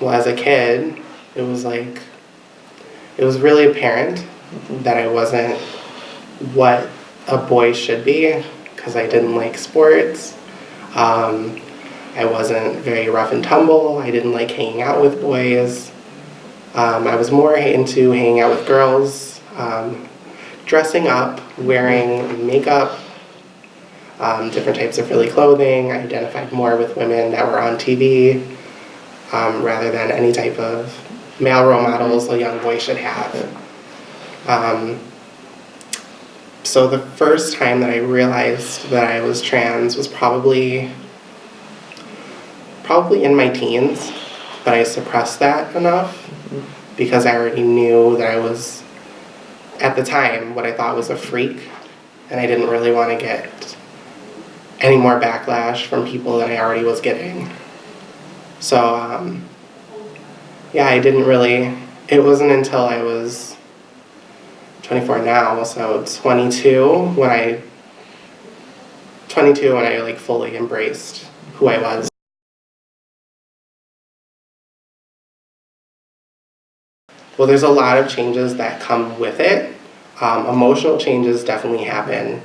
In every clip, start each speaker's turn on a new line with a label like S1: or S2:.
S1: Well, as a kid, it was really apparent that I wasn't what a boy should be, because I didn't like sports. I wasn't very rough and tumble. I didn't like hanging out with boys. I was more into hanging out with girls, dressing up, wearing makeup, different types of frilly clothing. I identified more with women that were on TV rather than any type of male role models a young boy should have. So the first time that I realized that I was trans was probably in my teens, but I suppressed that enough because I already knew that I was, at the time, what I thought was a freak, and I didn't really want to get any more backlash from people than I already was getting. So, yeah, I didn't really, it wasn't until I was 24 now, so 22 when I like fully embraced who I was. Well, there's a lot of changes that come with it. Emotional changes definitely happen.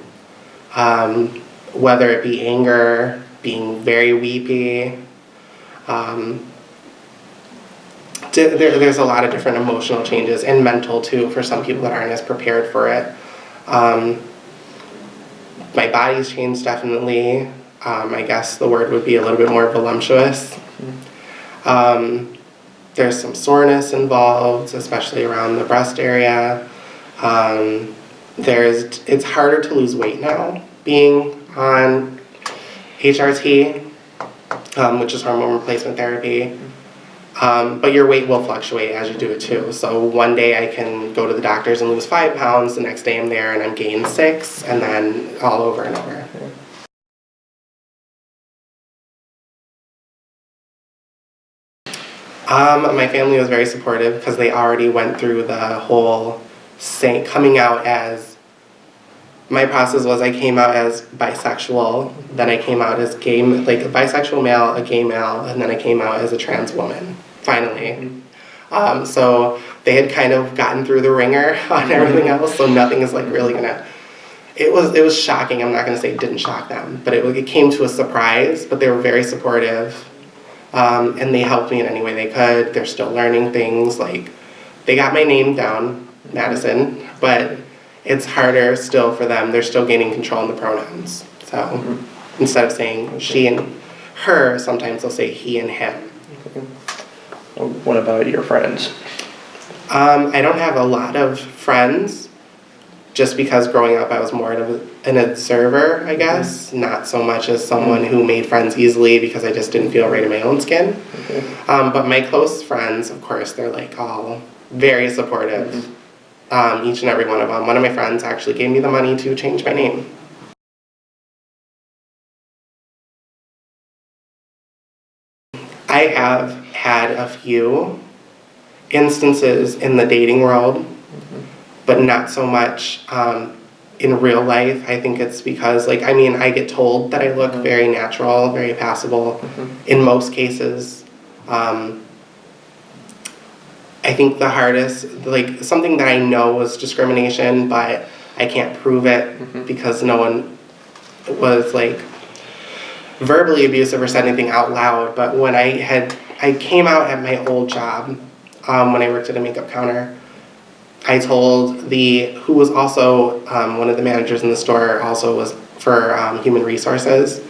S1: Whether it be anger, being very weepy. There's a lot of different emotional changes, and mental too, for some people that aren't as prepared for it. My body's changed definitely. I guess the word would be a little bit more voluptuous. There's some soreness involved, especially around the breast area. It's harder to lose weight now, being on HRT, which is hormone replacement therapy. But your weight will fluctuate as you do it too. So one day I can go to the doctors and lose 5 pounds, the next day I'm there and I'm gained 6, and then all over and over. My family was very supportive because they already went through the whole coming out as, my process was I came out as bisexual, then I came out as gay, like a bisexual male, a gay male, and then I came out as a trans woman, finally. So they had kind of gotten through the ringer on everything else, so nothing is like really gonna, it was shocking. I'm not gonna say it didn't shock them, but it came to a surprise, but they were very supportive. And they helped me in any way they could. They're still learning things, like they got my name down, Madison, but it's harder still for them. They're still gaining control in the pronouns. So instead of saying she and her, sometimes they'll say he and him.
S2: What about your friends?
S1: I don't have a lot of friends, just because growing up I was more of an observer, I guess, not so much as someone who made friends easily because I just didn't feel right in my own skin. But my close friends, of course, they're like all very supportive, each and every one of them. One of my friends actually gave me the money to change my name. I have had a few instances in the dating world, but not so much in real life. I think it's because, like, I mean, I get told that I look very natural, very passable in most cases. I think the hardest, like, something that I know was discrimination, but I can't prove it because no one was, like, verbally abusive or said anything out loud. But when I came out at my old job, when I worked at a makeup counter, I told who was also one of the managers in the store, also was for human resources,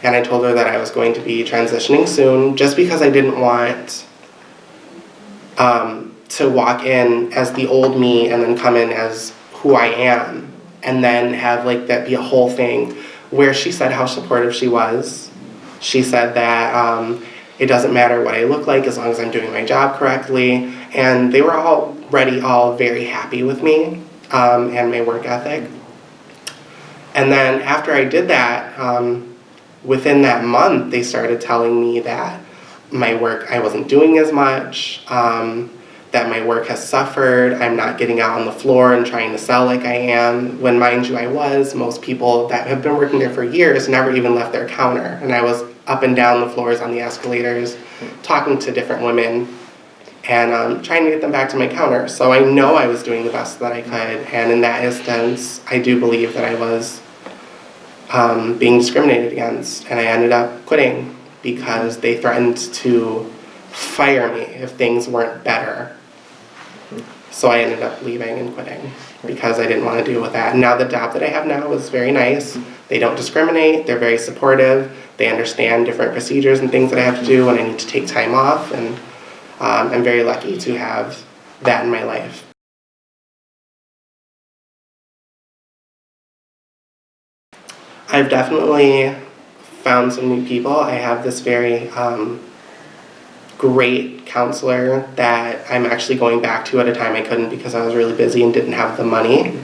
S1: and I told her that I was going to be transitioning soon, just because I didn't want to walk in as the old me and then come in as who I am, and then have like that be a whole thing, where she said how supportive she was. She said that it doesn't matter what I look like as long as I'm doing my job correctly, and they were already all very happy with me and my work ethic. And then after I did that, within that month, they started telling me that my work, I wasn't doing as much, that my work has suffered, I'm not getting out on the floor and trying to sell like I am, when mind you I was. Most people that have been working there for years never even left their counter, and I was up and down the floors on the escalators, talking to different women, and trying to get them back to my counter. So I know I was doing the best that I could, and in that instance, I do believe that I was being discriminated against, and I ended up quitting because they threatened to fire me if things weren't better. So I ended up leaving and quitting because I didn't want to deal with that. And now the job that I have now is very nice. They don't discriminate. They're very supportive. They understand different procedures and things that I have to do when I need to take time off. And I'm very lucky to have that in my life. I've definitely found some new people. I have this very great counselor that I'm actually going back to at a time I couldn't because I was really busy and didn't have the money.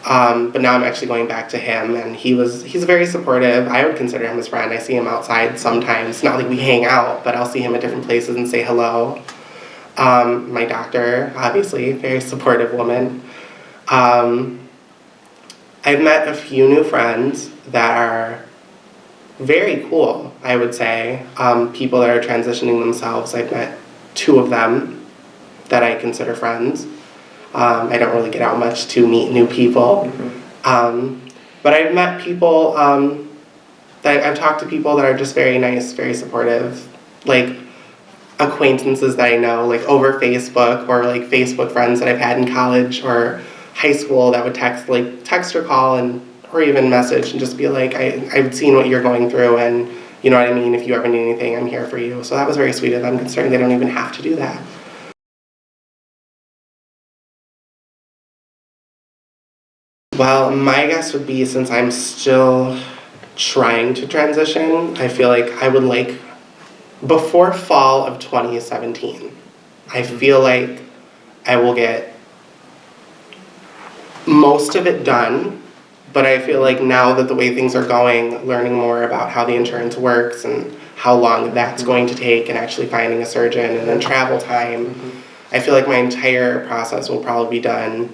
S1: But now I'm actually going back to him, and he's very supportive. I would consider him his friend. I see him outside sometimes. Not like we hang out, but I'll see him at different places and say hello. My doctor, obviously, very supportive woman. I've met a few new friends that are very cool, I would say. People that are transitioning themselves. I've met 2 of them that I consider friends. I don't really get out much to meet new people. But I've met people, I've talked to people that are just very nice, very supportive. Like acquaintances that I know, like over Facebook, or like Facebook friends that I've had in college or high school that would text or call or even message and just be like, I've seen what you're going through, and you know what I mean, if you ever need anything, I'm here for you. So that was very sweet of them, considering they don't even have to do that. Well, my guess would be, since I'm still trying to transition, I feel like I would like, before fall of 2017, I feel like I will get most of it done. But I feel like now that the way things are going, learning more about how the insurance works and how long that's going to take, and actually finding a surgeon and then travel time, I feel like my entire process will probably be done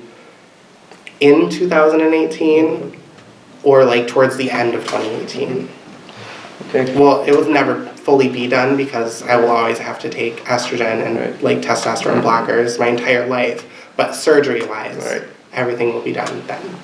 S1: in 2018 or like towards the end of 2018.
S2: Okay.
S1: Well, it would never fully be done because I will always have to take estrogen and like testosterone blockers my entire life. But surgery-wise, everything will be done then.